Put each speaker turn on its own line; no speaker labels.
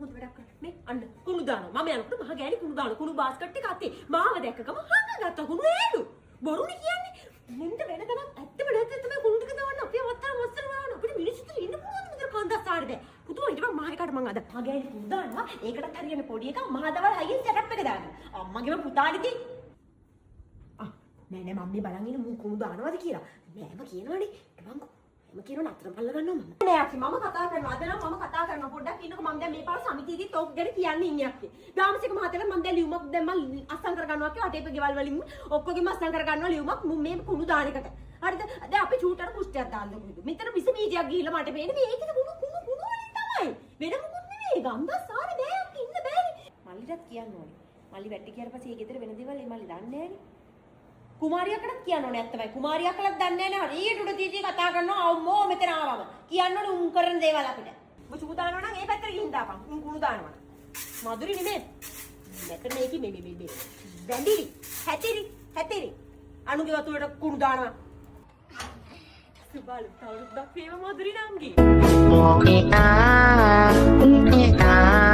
හොඳ වැඩක් කරා. මේ අන්න කුණු දානවා. මම යනකොට මහ ගෑණි කුණු දානවා. කුණු බාස්කට් එක අතේ. මාව දැක්කම හංගගත්තා කුණු ඒලු. බොරුනේ කියන්නේ. මුන්ට වෙන තරම් ඇත්තම නැත්නම් තමයි කුණු ටික දාන්න අපි අවත්තර මස්සර වහන. අපිට මිනිස්සුත් ඉන්න පුළුවන් විතර කන්දස්සාරද. පුතුම ඊට පස්සේ මහේකට මං අද මහ ගෑණි කුණු දානවා. ඒකටත් හරියන්නේ පොඩි එකා මහ දවල් හයියෙන් සෙටප් එක දාන්න. අම්මගේම පුතාලිති. නෑ නෑ මම මේ බලන් ඉන්න මූ කුණු දානවද කියලා. නෑම කියනවනේ. මං කියනවා නතර පල්ල ගන්නවා මම. නෑ අපි මම කතා කරනවා. අද නම් මම කතා කරනවා. පොඩ්ඩක් ඉන්නකෝ මම දැන් මේ පාර සමිතියේදීත් ඕක ගැන කියන්නේ ඉන්නේ අපි. ගාමසික මහත්තයාට මම දැන් ලියුමක් දැන් මම අස්සම් කර ගන්නවා කියලා අටේප ගෙවල් වලින් ඔක්කොගෙම අස්සම් කර ගන්නවා ලියුමක් මේ කුණු දාන එකට. හරිද? දැන් අපි චූටර කුෂ්ටියක් දාන්න කොහෙද? මෙතන විස බීජයක් ගිහිල්ලා මට පේන්නේ මේකද කුණු වලින් තමයි. වෙන මොකුත් නෙමෙයි. ගම්දස්සාරේ බෑ අපි ඉන්න බෑනේ. මල්ලිටත් කියන්න ඕනේ. මල්ලි වැටි ගියාට පස්සේ ඒ ගෙදර වෙන දේවල් ඒ මල්ලි දන්නේ නෑනේ. කුමාරියකටත් කියන්න ඕනේ ඇත්තමයි. කුමාරියකලත් දන්නේ නැහැ හරියට උඩ තීටි කතා කරනවා අම්මෝ මෙතන ආවම. කියන්න ඕනේ උන් කරන දේවල් අපිට. ඔබ චූ දානවා නම් ඒ පැත්තට ගිහින් දාපන්. උන් කුණු දානවා. මధుරි නෙමෙයි. මෙතන මේකි මේ වැඳිලි. හැතිරි. අනුගේ වතුරට කුණු දානවා. සුබාලු තවරුද්දක් වේව මధుරි නම් ගියේ.